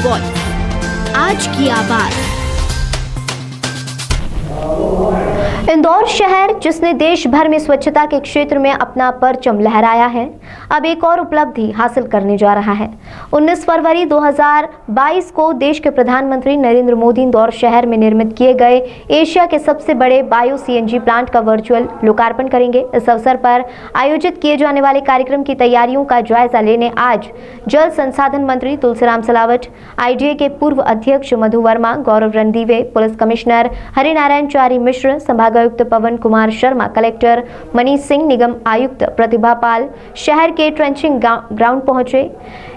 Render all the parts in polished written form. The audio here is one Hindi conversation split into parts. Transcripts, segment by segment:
वॉइस, आज की आवाज। इंदौर शहर जिसने देश भर में स्वच्छता के क्षेत्र में अपना परचम लहराया है, अब एक और उपलब्धि हासिल करने जा रहा है। 19 फरवरी 2022 को देश के प्रधानमंत्री नरेंद्र मोदी इंदौर शहर में निर्मित किए गए एशिया के सबसे बड़े बायो सीएनजी प्लांट का वर्चुअल लोकार्पण करेंगे। इस अवसर पर आयोजित किए जाने वाले कार्यक्रम की तैयारियों का जायजा लेने आज जल संसाधन मंत्री तुलसीराम सिलावट, आईडीए के पूर्व अध्यक्ष मधु वर्मा, गौरव रणदीवे, पुलिस कमिश्नर हरिनारायण चारी मिश्र, संभागायुक्त पवन कुमार शर्मा, कलेक्टर मनीष सिंह, निगम आयुक्त प्रतिभा पाल शहर के ट्रेंचिंग ग्राउंड पहुंचे।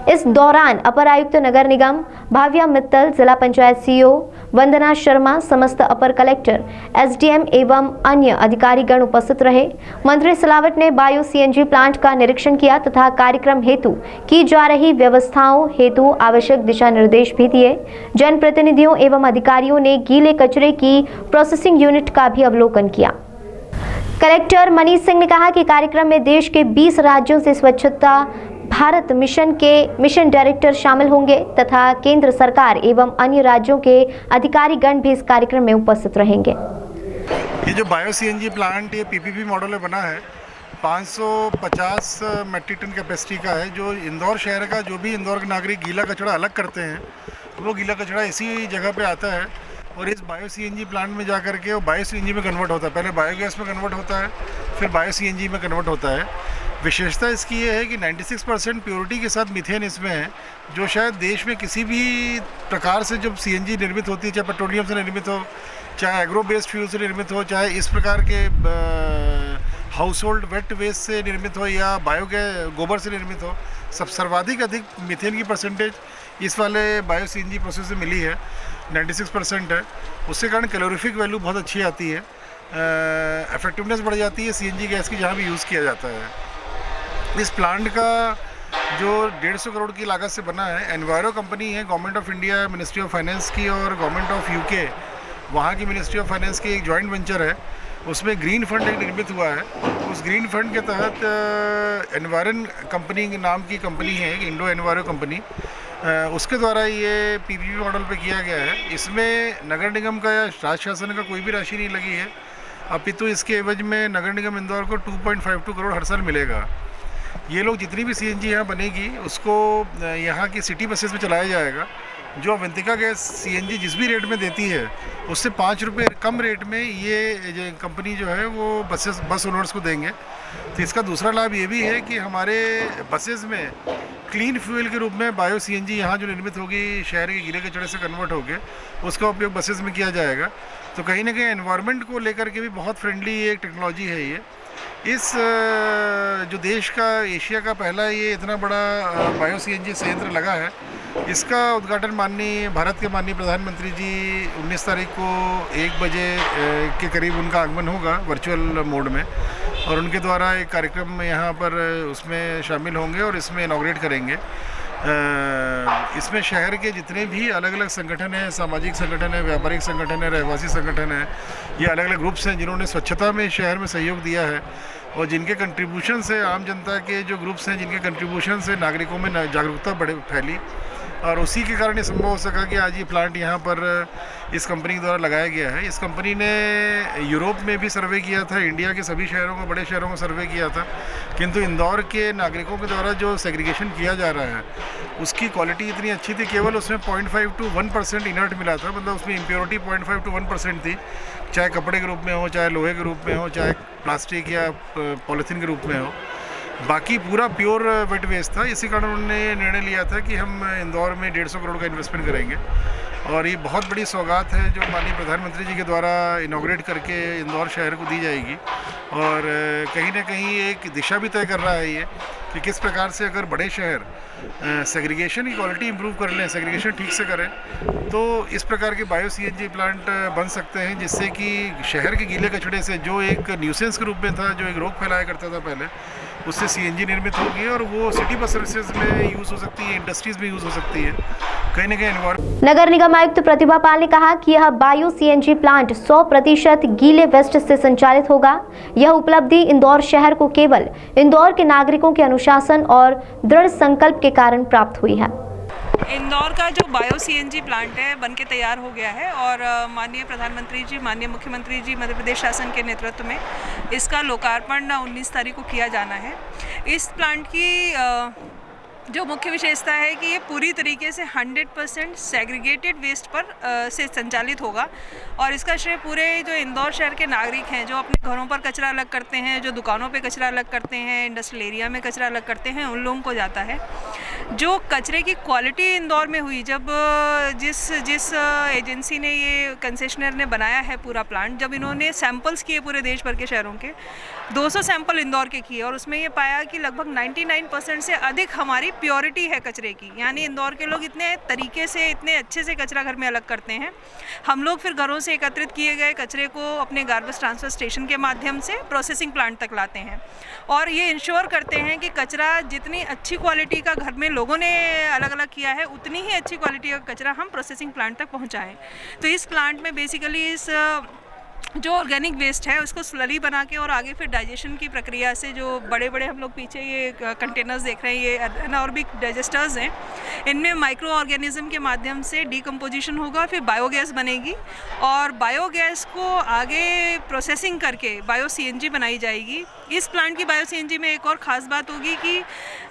इस दौरान अपर आयुक्त नगर निगम भाव्या मित्तल, जिला पंचायत सीईओ वंदना शर्मा, समस्त अपर कलेक्टर, एसडीएम एवं अन्य अधिकारीगण उपस्थित रहे। मंत्री सिलावट ने बायो सीएनजी प्लांट का निरीक्षण किया तथा कार्यक्रम हेतु की जा रही व्यवस्थाओं हेतु आवश्यक दिशा निर्देश भी दिए। जनप्रतिनिधियों एवं अधिकारियों ने गीले कचरे की प्रोसेसिंग यूनिट का भी अवलोकन किया। कलेक्टर मनीष सिंह ने कहा कि कार्यक्रम में देश के 20 राज्यों से स्वच्छता भारत मिशन के मिशन डायरेक्टर शामिल होंगे तथा केंद्र सरकार एवं अन्य राज्यों के अधिकारीगण भी इस कार्यक्रम में उपस्थित रहेंगे। ये जो बायो सीएनजी प्लांट ये पीपीपी मॉडल में बना है, 550 मेट्रिक टन कैपेसिटी का है। जो इंदौर शहर का जो भी इंदौर के नागरिक गीला कचरा अलग करते हैं, वो गीला कचरा इसी जगह पे आता है और इस बायो सीएनजी प्लांट में जा कर के वो बायो सीएनजी में कन्वर्ट होता है। पहले बायोगैस में कन्वर्ट होता है, फिर बायो सीएनजी में कन्वर्ट होता है। विशेषता इसकी ये है कि 96% प्योरिटी के साथ मीथेन इसमें है, जो शायद देश में किसी भी प्रकार से जब सीएनजी निर्मित होती है, चाहे पेट्रोलियम से निर्मित हो, चाहे एग्रो बेस्ड फ्यूल से निर्मित हो, चाहे इस प्रकार के हाउस होल्ड वेट वेस्ट से निर्मित हो या बायोगैस गोबर से निर्मित हो, सब सर्वाधिक अधिक मीथेन की परसेंटेज इस वाले बायो सीएनजी प्रोसेस से मिली है। 96% है। उसके कारण कैलोरीफिक वैल्यू बहुत अच्छी आती है, इफेक्टिवनेस बढ़ जाती है सीएनजी गैस की जहाँ भी यूज़ किया जाता है। इस प्लांट का जो 150 करोड़ की लागत से बना है, एनवायरो कंपनी है, government of India, ministry of finance की और गवर्नमेंट ऑफ यूके, वहाँ की मिनिस्ट्री ऑफ फाइनेंस की एक जॉइंट वेंचर है। उसमें ग्रीन फंड एक निर्मित हुआ है। उस ग्रीन फंड के तहत एनवायरन कंपनी के नाम की कंपनी है, इंडो एनवायरो कंपनी, उसके द्वारा ये पीपीपी मॉडल पे किया गया है। इसमें नगर निगम का या राज्य शासन का कोई भी राशि नहीं लगी है, अपितु इसके एवज में नगर निगम इंदौर को 2.52 करोड़ हर साल मिलेगा। ये लोग जितनी भी सीएनजी यहाँ बनेगी उसको यहाँ की सिटी बसेस में चलाया जाएगा। जो अवंतिका गैस सीएनजी जिस भी रेट में देती है उससे 5 रुपये कम रेट में ये कंपनी जो है वो बस ओनर्स को देंगे। तो इसका दूसरा लाभ ये भी है कि हमारे बसेस में क्लीन फ्यूल के रूप में बायो सीएनजी यहाँ जो निर्मित होगी शहर के गीले कचरे से कन्वर्ट होकर उसका उपयोग बसेस में किया जाएगा। तो कहीं ना कहीं एनवायरनमेंट को लेकर के भी बहुत फ्रेंडली एक टेक्नोलॉजी है ये। इस जो देश का एशिया का पहला ये इतना बड़ा बायो सीएनजी संयंत्र लगा है, इसका उद्घाटन भारत के माननीय प्रधानमंत्री जी 19 तारीख को 1 बजे के करीब उनका आगमन होगा वर्चुअल मोड में, और उनके द्वारा एक कार्यक्रम यहाँ पर उसमें शामिल होंगे और इसमें इनॉग्रेट करेंगे। इसमें शहर के जितने भी अलग अलग संगठन हैं, सामाजिक संगठन है, व्यापारिक संगठन है, रहवासी संगठन है, ये अलग अलग ग्रुप्स हैं जिन्होंने स्वच्छता में शहर में सहयोग दिया है और जिनके कंट्रीब्यूशन से आम जनता के जो ग्रुप्स हैं जिनके कंट्रीब्यूशन से नागरिकों में जागरूकता फैली और उसी के कारण ये संभव हो सका कि आज ये प्लांट यहाँ पर इस कंपनी द्वारा लगाया गया है। इस कंपनी ने यूरोप में भी सर्वे किया था, इंडिया के सभी शहरों को, बड़े शहरों को सर्वे किया था, किंतु इंदौर के नागरिकों के द्वारा जो सेग्रीगेशन किया जा रहा है उसकी क्वालिटी इतनी अच्छी थी, केवल उसमें 0.5 to 1% इनर्ट मिला था, मतलब उसमें इम्प्योरिटी 0.5 to 1% थी, चाहे कपड़े के रूप में हो, चाहे लोहे के रूप में हो, चाहे प्लास्टिक या पॉलीथीन के रूप में हो, बाकी पूरा प्योर वेट वेस्ट था। इसी कारण उन्होंने निर्णय लिया था कि हम इंदौर में 150 करोड़ का इन्वेस्टमेंट करेंगे और ये बहुत बड़ी सौगात है जो माननीय प्रधानमंत्री जी के द्वारा इनॉग्रेट करके इंदौर शहर को दी जाएगी और कहीं ना कहीं एक दिशा भी तय कर रहा है ये कि किस प्रकार से अगर बड़े शहर सेग्रीगेशन की क्वालिटी इंप्रूव कर लें, सेग्रीगेशन ठीक से करें, तो इस प्रकार के बायो सीएनजी प्लांट बन सकते हैं जिससे कि शहर के गीले कचड़े से जो एक न्यूसेंस के रूप में था, जो एक रोग फैलाया करता था पहले, उससे सीएनजी निर्मित होगी और वो सिटी बस सर्विसेज में यूज़ हो सकती है, इंडस्ट्रीज़ में यूज़ हो सकती है, कहीं ना कहीं एनवायरमेंट। नगर निगम आयुक्त प्रतिभा पाल ने कहा कि यह बायो सीएनजी प्लांट 100% गीले वेस्ट से संचालित होगा। यह उपलब्धि इंदौर शहर को केवल इंदौर के नागरिकों के अनुशासन और दृढ़ संकल्प के कारण प्राप्त हुई है। इंदौर का जो बायो सीएनजी प्लांट है बन के तैयार हो गया है और माननीय प्रधानमंत्री जी, माननीय मुख्यमंत्री जी मध्य प्रदेश शासन के नेतृत्व में इसका लोकार्पण 19 तारीख को किया जाना है। इस प्लांट की जो मुख्य विशेषता है कि ये पूरी तरीके से 100% सेग्रीगेटेड वेस्ट पर से संचालित होगा और इसका श्रेय पूरे जो इंदौर शहर के नागरिक हैं जो अपने घरों पर कचरा अलग करते हैं, जो दुकानों पे कचरा अलग करते हैं, इंडस्ट्रियल एरिया में कचरा अलग करते हैं, उन लोगों को जाता है। जो कचरे की क्वालिटी इंदौर में हुई, जब जिस एजेंसी ने ये कंसेशनर ने बनाया है पूरा प्लांट, जब इन्होंने सैंपल्स किए पूरे देश भर के शहरों के 200 सैंपल इंदौर के किए और उसमें ये पाया कि लगभग 99% से अधिक हमारी प्योरिटी है कचरे की। यानी इंदौर के लोग इतने तरीके से, इतने अच्छे से कचरा घर में अलग करते हैं। हम लोग फिर घरों से एकत्रित किए गए कचरे को अपने गार्बेज ट्रांसफ़र स्टेशन के माध्यम से प्रोसेसिंग प्लांट तक लाते हैं और ये इंश्योर करते हैं कि कचरा जितनी अच्छी क्वालिटी का घर में लोगों ने अलग अलग किया है, उतनी ही अच्छी क्वालिटी का कचरा हम प्रोसेसिंग प्लांट तक पहुँचाएँ। तो इस प्लांट में बेसिकली इस जो ऑर्गेनिक वेस्ट है उसको स्लरी बना के और आगे फिर डाइजेशन की प्रक्रिया से जो बड़े बड़े हम लोग पीछे ये कंटेनर्स देख रहे हैं, ये एनारोबिक डाइजेस्टर्स हैं, इनमें माइक्रो ऑर्गेनिज्म के माध्यम से डिकम्पोजिशन होगा, फिर बायोगैस बनेगी और बायोगैस को आगे प्रोसेसिंग करके बायो सीएनजी बनाई जाएगी। इस प्लांट की बायो सीएनजी में एक और ख़ास बात होगी कि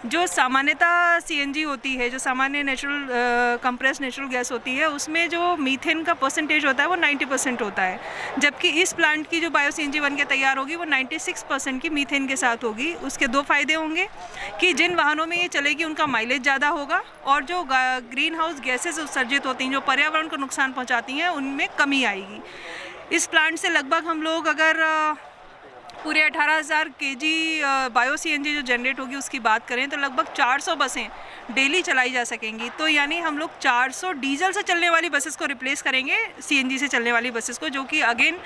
जो सामान्यतः सीएनजी होती है, जो सामान्य नेचुरल कंप्रेस नेचुरल गैस होती है, उसमें जो मीथेन का परसेंटेज होता है वो 90% होता है, जबकि इस प्लांट की जो बायो सीएनजी बन के तैयार होगी वो 96% की मीथेन के साथ होगी। उसके दो फायदे होंगे कि जिन वाहनों में ये चलेगी उनका माइलेज ज़्यादा होगा और जो ग्रीन हाउस गैसेज उत्सर्जित होती हैं जो पर्यावरण को नुकसान पहुंचाती हैं उनमें कमी आएगी। इस प्लांट से लगभग हम लोग अगर पूरे 18,000 केजी बायो सीएनजी जो जनरेट होगी उसकी बात करें तो लगभग 400 बसें डेली चलाई जा सकेंगी। तो यानी हम लोग 400 डीजल से चलने वाली बसेस को रिप्लेस करेंगे सीएनजी से चलने वाली बसेस को, जो कि अगेन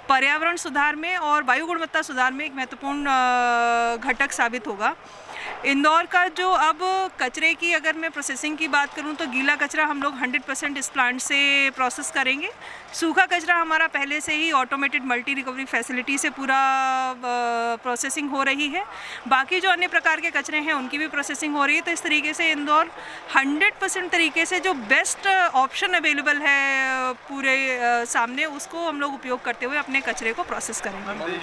पर्यावरण सुधार में और वायु गुणवत्ता सुधार में एक महत्वपूर्ण घटक साबित होगा। इंदौर का जो अब कचरे की अगर मैं प्रोसेसिंग की बात करूं तो गीला कचरा हम लोग 100% इस प्लांट से प्रोसेस करेंगे। सूखा कचरा हमारा पहले से ही ऑटोमेटेड मल्टी रिकवरी फैसिलिटी से पूरा प्रोसेसिंग हो रही है। बाकी जो अन्य प्रकार के कचरे हैं उनकी भी प्रोसेसिंग हो रही है। तो इस तरीके से इंदौर 100% तरीके से जो बेस्ट ऑप्शन अवेलेबल है पूरे सामने, उसको हम लोग उपयोग करते हुए अपने कचरे को प्रोसेस करेंगे।